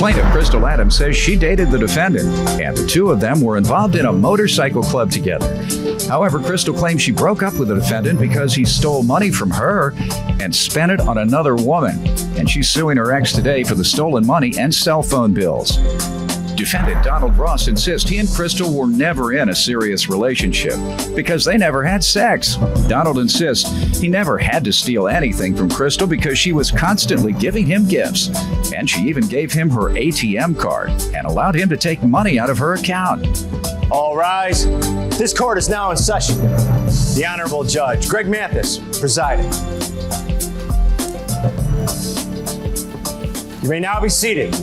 Plaintiff Crystal Adams says she dated the defendant, and the two of them were involved in a motorcycle club together. However, Crystal claims she broke up with the defendant because he stole money from her and spent it on another woman, and she's suing her ex today for the stolen money and cell phone bills. Defendant Donald Ross insists he and Crystal were never in a serious relationship because they never had sex. Donald insists he never had to steal anything from Crystal because she was constantly giving him gifts, and she even gave him her ATM card and allowed him to take money out of her account. All rise. This court is now in session. The Honorable Judge Greg Mathis presiding. You may now be seated.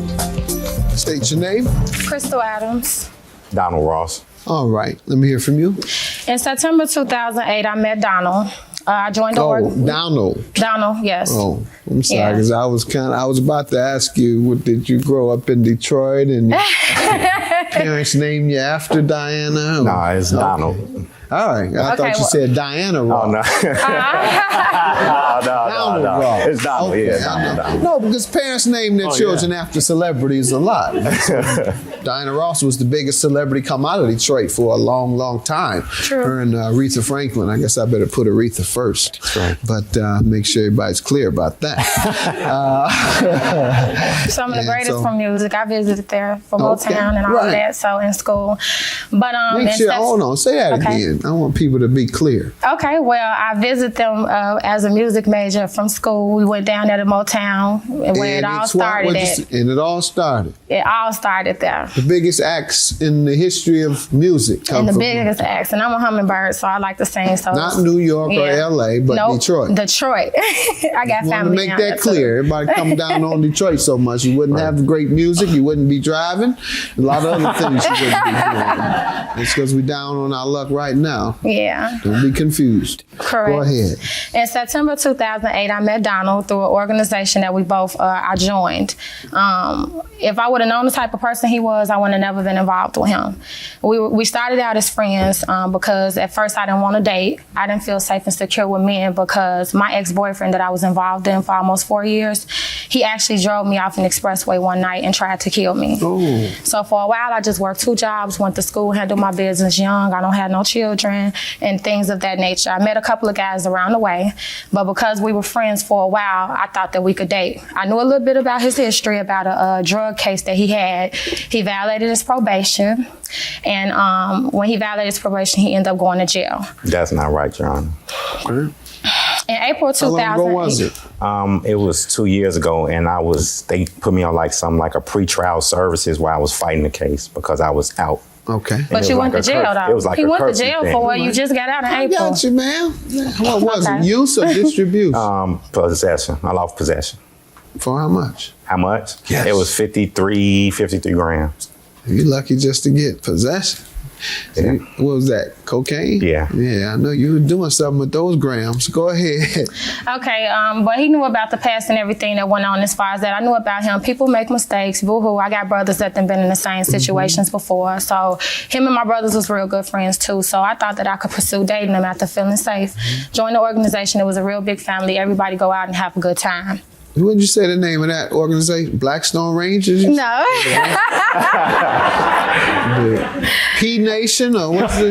State your name. Crystal Adams. Donald Ross. All right, let me hear from you. In September 2008, I met Donald. I joined the Donald. Donald, yes. Oh, I'm sorry, because I was about to ask you, did you grow up in Detroit and parents named you after Diana? No, it's Donald. All right, I thought you said Diana Ross. Oh, no. No. It's Donald, okay, yeah. Donald. No, because parents name their children after celebrities a lot. Diana Ross was the biggest celebrity come out of Detroit for a long, long time. True. Her and Aretha Franklin. I guess I better put Aretha first. That's right. But make sure everybody's clear about that. Some of the greatest from music. I visited there for Motown and all of that, so in school. But make sure, hold on, say that again. I want people to be clear. Okay, well, I visited them as a music major from school. We went down there to Motown, where it all started at. And it all started? It all started there. The biggest acts in the history of music come from... biggest acts. And I'm a hummingbird, so I like to sing. So not New York or L.A., but Detroit. Detroit. I got family. I want to make that clear. Everybody come down on Detroit so much. You wouldn't have great music. You wouldn't be driving. A lot of other things you wouldn't be doing. It's because we're down on our luck right now. Yeah. Don't be confused. Correct. Go ahead. In September 2008, I met Donald through an organization that we both, I joined. If I would have known the type of person he was, I would have never been involved with him. We started out as friends because at first I didn't want to date. I didn't feel safe and secure with men because my ex-boyfriend that I was involved in for almost 4 years, he actually drove me off an expressway one night and tried to kill me. Ooh. So for a while, I just worked 2 jobs, went to school, handled my business young. I don't have no children and things of that nature. I met a couple of guys around the way, but because we were friends for a while, I thought that we could date. I knew a little bit about his history, about a drug case that he had. He violated his probation, and when he violated his probation, he ended up going to jail. That's not right, Your Honor. Okay. In April 2008. How long ago was it? It was 2 years ago, and they put me on like a pre-trial services where I was fighting the case because I was out. Okay. But you went to jail, though. It was like he a went to curfew jail thing. for what you just got out in April. I got you, man. What was it? Use or distribution? Possession. I lost possession. For how much? How much? Yes. It was 53 grams. You're lucky just to get possession. Yeah. What was that? Cocaine? Yeah. Yeah, I know you were doing something with those grams. Go ahead. Okay, but he knew about the past and everything that went on as far as that. I knew about him. People make mistakes. Boo-hoo. I got brothers that have been in the same situations before. So him and my brothers was real good friends too. So I thought that I could pursue dating him after feeling safe. Join the organization. It was a real big family. Everybody go out and have a good time. What did you say the name of that organization? Blackstone Rangers? No. P Nation or what's the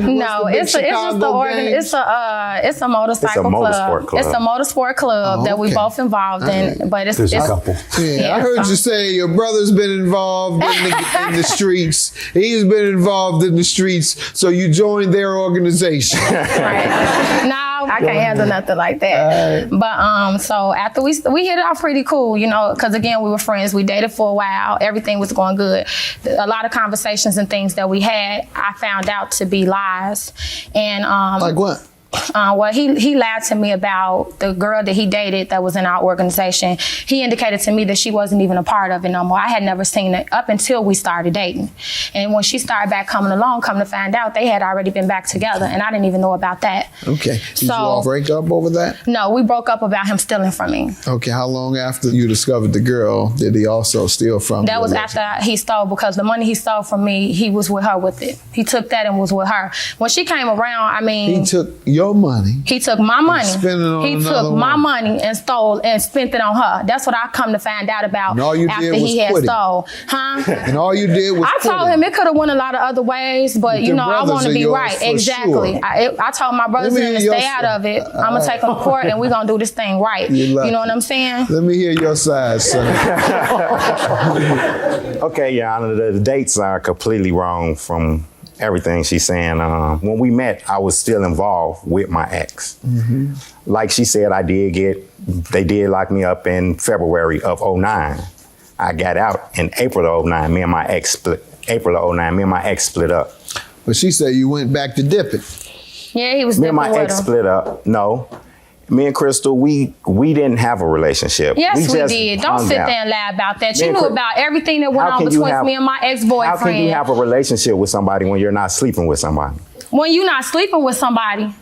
it's just the it's a motorcycle club. It's a motorsport club that we both involved in. But it's a couple. Yeah, I heard you say your brother's been involved in the streets. He's been involved in the streets, so you joined their organization. Right. No, I can't handle nothing like that. But so after we hit it off pretty cool, because again we were friends. We dated for a while. Everything was going good. A lot of conversations and things that we had, I found out to be lies. And like what? Well, he lied to me about the girl that he dated that was in our organization. He indicated to me that she wasn't even a part of it no more. I had never seen it up until we started dating. And when she started back coming along, come to find out, they had already been back together, and I didn't even know about that. Okay. Did you all break up over that? No, we broke up about him stealing from me. Okay, how long after you discovered the girl did he also steal from you? That was after he stole, because the money he stole from me, he was with her with it. He took that and was with her. When she came around, He took your money. He took my money. spent it on He another took my woman. money and stole and spent it on her. That's what I come to find out about And all you after did was he had quit it. stole. Huh? And all you did was I told him it could have went a lot of other ways, but you The know, I brothers want to are be yours right. for Exactly. sure. I told my brothers Let me to hear stay your out side. of it. I'm going to take them to court and we're going to do this thing right. You You lucky. know what I'm saying? Let me hear your side, son. Okay, Your Honor, the dates are completely wrong from everything she's saying. When we met, I was still involved with my ex. Like she said, they did lock me up in February of 09. I got out in April of 09. Me and my ex split. April of 09, me and my ex split up. But she said you went back to dipping. Yeah, he was Me and different my with ex him. split up. No. Me and Crystal, we didn't have a relationship. Yes, we just did. Don't hung sit out. there and lie about that. Me You and knew Chris- about everything that went How on can you between have- me and my How can you ex-boyfriend. have a relationship with somebody when you're not sleeping with somebody? When you not sleeping with somebody.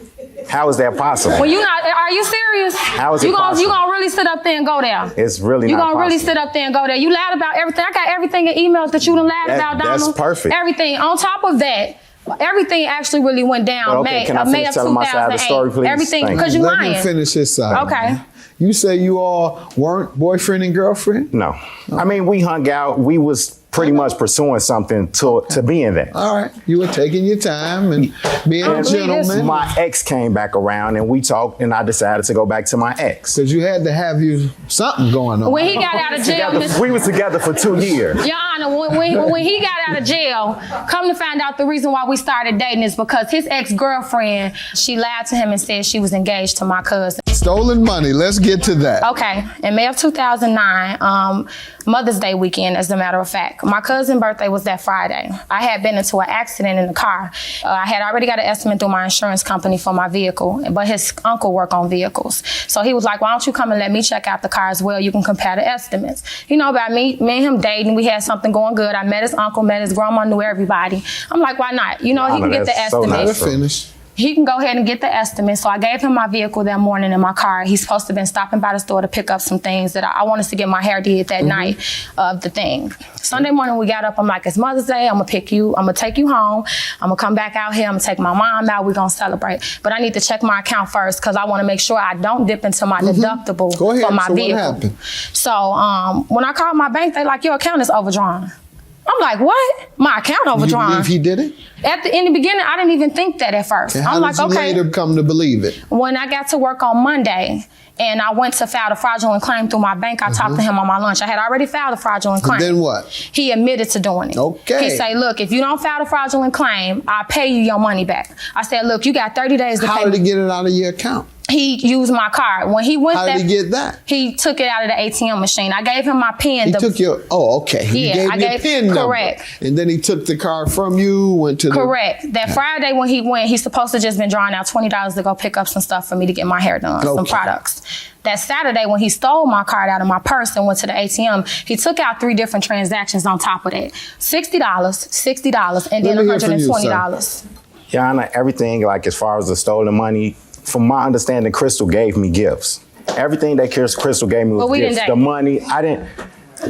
How is that possible? When you not, are you serious? How is it you gonna, possible? You gonna really sit up there and go there? It's really You not gonna really possible. sit up there and go there? You lied about everything. I got everything in emails that you done lied about, Donald. That's perfect. Everything. On top of that, everything actually really went down. But okay, can I May finish of telling my side of the 2008. story, please? Everything Thank because you. you Let lying. him finish his side. Okay. man. You say you all weren't boyfriend and girlfriend? No. I mean, we hung out. We was pretty much pursuing something to be in that. All right. You were taking your time and being a don't believe this. gentleman. My ex came back around and we talked, and I decided to go back to my ex. Because you had to have you something going on. When he got out of jail, Miss- We was together for 2 years. Your Honor, when he got out of jail, come to find out the reason why we started dating is because his ex-girlfriend, she lied to him and said she was engaged to my cousin. Stolen money. Let's get to that. Okay, in May of 2009, Mother's Day weekend, as a matter of fact, my cousin's birthday was that Friday. I had been into an accident in the car. I had already got an estimate through my insurance company for my vehicle, but his uncle worked on vehicles. So he was like, why don't you come and let me check out the car as well? You can compare the estimates. You know about me and him dating, we had something going good. I met his uncle, met his grandma, knew everybody. I'm like, why not? You know, he can get the That's so estimate. nice. Let her finish. He can go ahead and get the estimate. So I gave him my vehicle that morning in my car. He's supposed to have been stopping by the store to pick up some things that I wanted to get my hair did that night of the thing. Sunday morning we got up. I'm like, it's Mother's Day. I'm gonna take you home. I'm gonna come back out here. I'm gonna take my mom out. We're gonna celebrate. But I need to check my account first because I want to make sure I don't dip into my deductible Go ahead. for my So what vehicle. happened? So when I called my bank, they like, your account is overdrawn. I'm like, what? My account You overdrawn. believe he did it? In the beginning, I didn't even think that at first. And how I'm like, did you okay. later come to believe it? When I got to work on Monday and I went to file the fraudulent claim through my bank, I talked to him on my lunch. I had already filed a fraudulent claim. then what? He admitted to doing it. Okay. He said, look, if you don't file the fraudulent claim, I'll pay you your money back. I said, look, you got 30 days to How pay did me. he get it out of your account? He used my card. When he went How there, did he get that? he took it out of the ATM machine. I gave him my PIN. He took your, okay. He Yeah, gave I you a gave- PIN number. correct. And then he took the card from you, went to the... Correct. That Friday when he went, he's supposed to just been drawing out $20 to go pick up some stuff for me to get my hair done, some Okay. products. That Saturday when he stole my card out of my purse and went to the ATM, he took out 3 different transactions on top of that. $60, and then Let me hear from you, $120. Your Honor, everything, like as far as the stolen money, from my understanding, Crystal gave me gifts. Everything that Crystal gave me was But we gifts. didn't The date. money, I didn't.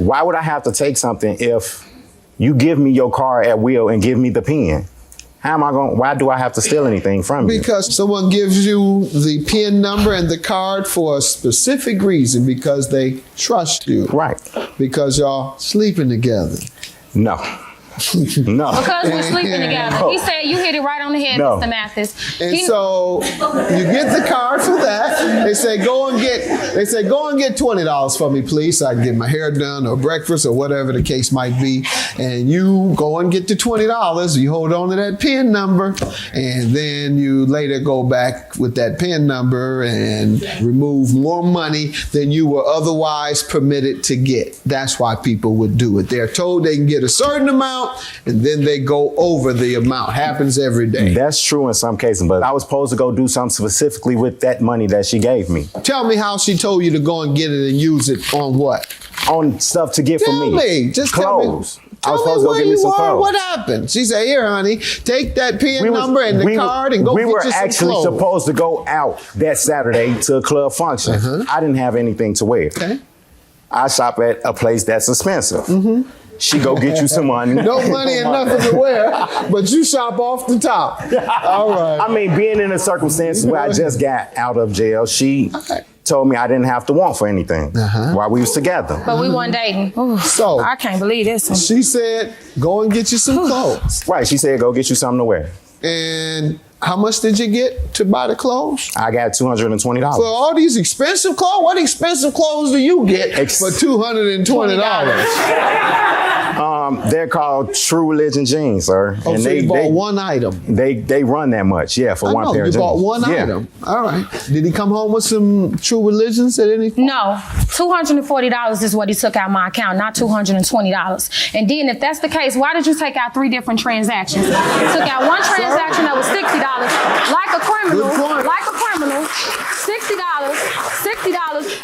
Why would I have to take something if you give me your car at will and give me the PIN? How am I going? Why do I have to steal anything from you? Because someone gives you the PIN number and the card for a specific reason, because they trust you. Right. Because y'all sleeping together. No. No. Because we're sleeping together. He said, you hit it right on the head, No. Mr. Mathis. And so you get the card for that. They say, go and get $20 for me, please, so I can get my hair done or breakfast or whatever the case might be. And you go and get the $20. You hold on to that PIN number, and then you later go back with that PIN number and remove more money than you were otherwise permitted to get. That's why people would do it. They're told they can get a certain amount, and then they go over the amount. Happens every day. That's true in some cases, but I was supposed to go do something specifically with that money that she gave me. Tell me how she told you to go and get it and use it on what? On stuff to get Tell for me. Just clothes. tell me. I was Tell supposed me to go where get me you some are. clothes. What happened? She said, here, honey, take that PIN number and the card and go we get were you some actually clothes. supposed to go out that Saturday to a club function. I didn't have anything to wear. Okay. I shop at a place that's expensive. She go get you some money. No money and nothing to wear, but you shop off the top. All right. I mean, being in a circumstance where I just got out of jail, she told me I didn't have to want for anything while we was together. But we weren't dating. Ooh, So I can't believe this one. she said, go and get you some clothes. Right, she said, go get you something to wear. And how much did you get to buy the clothes? I got $220. For all these expensive clothes? What expensive clothes do you get for $220? They're called True Religion jeans, sir. Oh, and so you bought one item. They run that much, for one pair of jeans. You bought one item. All right. Did he come home with some True Religions at any point? No, $240 is what he took out my account, not $220. And then if that's the case, why did you take out 3 different transactions? You took out one transaction that was $60, like a criminal, $60,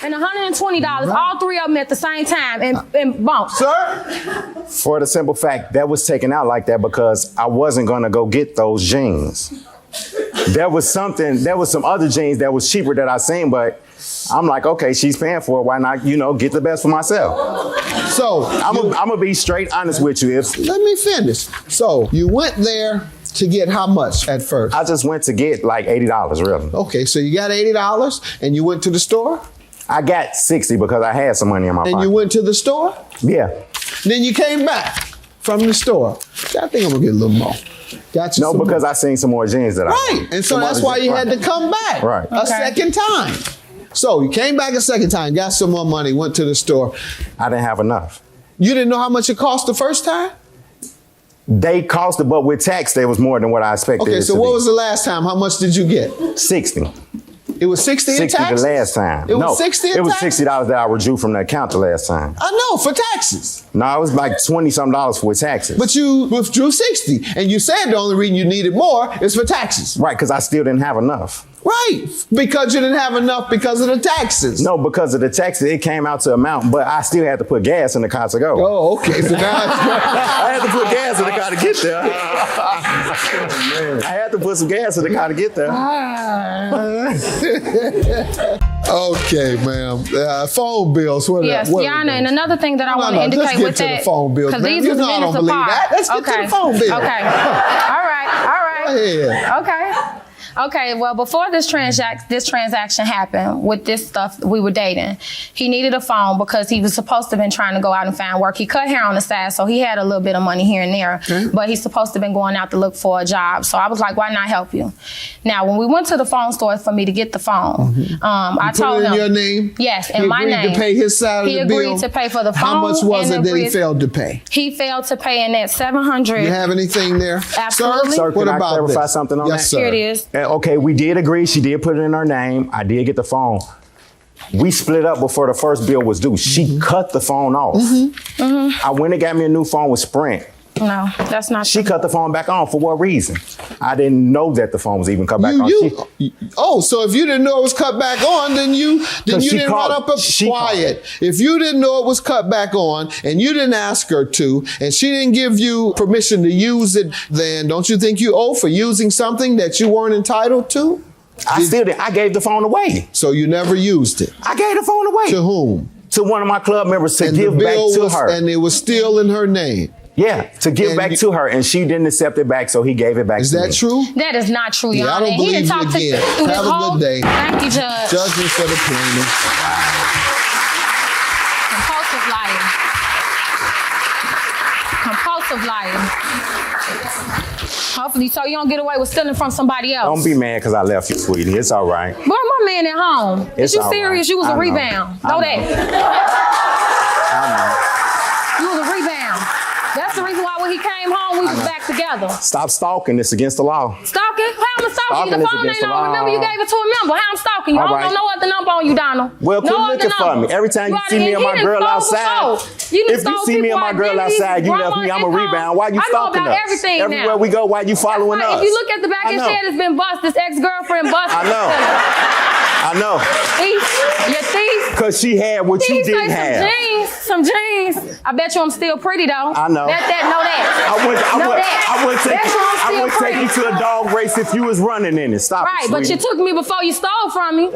and $120, all 3 of them at the same time, and bump. Sir? For the simple fact, that was taken out like that because I wasn't gonna go get those jeans. There was some other jeans that was cheaper that I seen, but I'm like, okay, she's paying for it. Why not, get the best for myself? So I'm gonna be straight honest with you. Let me finish. So you went there to get how much at first? I just went to get like $80, really. Okay, so you got $80 and you went to the store? I got $60 because I had some money in my pocket. And you went to the store? Yeah. Then you came back from the store. I think I'm gonna get a little more. Got you. No, because I seen some more jeans that Right, and so that's why you had to come back a second time. So you came back a second time, got some more money, went to the store. I didn't have enough. You didn't know how much it cost the first time? They cost it, but with tax, they was more than what I expected. Okay, so what was the last time? How much did you get? 60. It was 60 in taxes? 60 the last time. It was 60 in it was taxes? $60 that I withdrew from the account the last time. I know, for taxes. No, it was like $20-something for taxes. But you withdrew 60, and you said the only reason you needed more is for taxes. Right, because I still didn't have enough. Right, because you didn't have enough because of the taxes. No, because of the taxes, it came out to amount, but I still had to put gas in the car to go. Oh, okay. So now I had to put gas in the car to get there. I had to put some gas in the car to get there. Okay, ma'am. Phone bills. Yes, Yana, and another thing that I want to indicate with that. Let's get to the phone bills, because man. these You was know I don't minutes believe apart. that. Let's get to the phone bill. Okay. All right. Go ahead. Okay. Okay, well, before this transaction happened with this stuff, we were dating. He needed a phone because he was supposed to have been trying to go out and find work. He cut hair on the side, so he had a little bit of money here and there, but he's supposed to have been going out to look for a job. So I was like, why not help you? Now, when we went to the phone store for me to get the phone, I told him. Put it in your name? Yes, in my name. He agreed to pay his side of the bill? He agreed to pay for the phone. How much was it that he failed to pay? He failed to pay in that $700. You have anything there? Absolutely. Sir, What can I about clarify this? something on Yes, that? sir. Here it is. Okay, we did agree. She did put it in her name. I did get the phone. We split up before the first bill was due. She cut the phone off. I went and got me a new phone with Sprint. No, that's not She true. cut the phone back on. For what reason? I didn't know that the phone was even cut back on. So if you didn't know it was cut back on, then you didn't run up a quiet. If you didn't know it was cut back on and you didn't ask her to, and she didn't give you permission to use it, then don't you think you owe for using something that you weren't entitled to? I still did. I gave the phone away. So you never used it. I gave the phone away. To whom? To one of my club members to And give the back bill to her. And it was still in her name. Yeah, to give back to her, and she didn't accept it back, so he gave it back to me. Is that true? That is not true, Yeah, Yana. I don't believe He didn't you talk again. through this Have a whole- good day. Thank you, Judge. Judgment for the plaintiff. Compulsive lying. Compulsive lying. Hopefully, so you don't get away with stealing from somebody else. Don't be mad because I left you, sweetie. It's all right. Boy, my man at home. It's Is you all serious? right. You was I a know. rebound. I Know know. that. I You was a rebound. That's the reason why when he came home, we was back together. know. Stop stalking. It's against the law. Stalking? How I'm stalking you? Stalking The is phone against ain't the on. law. Remember, you gave it to a member. How I'm stalking you? All I right. don't know no other number on you, Donald. Well, quit no looking other for number. me. Every time you see me and He my done girl stole outside, before. You done if you stole see me and people my girl identities, outside, you left me, I'm a grandma, rebound. Why you I know stalking about us? everything Everywhere now. we go, why you following Right. us? If you look at the back of I his know. head, it's been bust. His ex-girlfriend busted. I know. I know. Thief. You thief. Because she had what you Thief didn't say have. some jeans. I bet you I'm still pretty though. I know. Know that. I would Bet you I'm still take you pretty. to a dog race if you was running in it. Stop it, Right, but you sweetie. took me before you stole from me.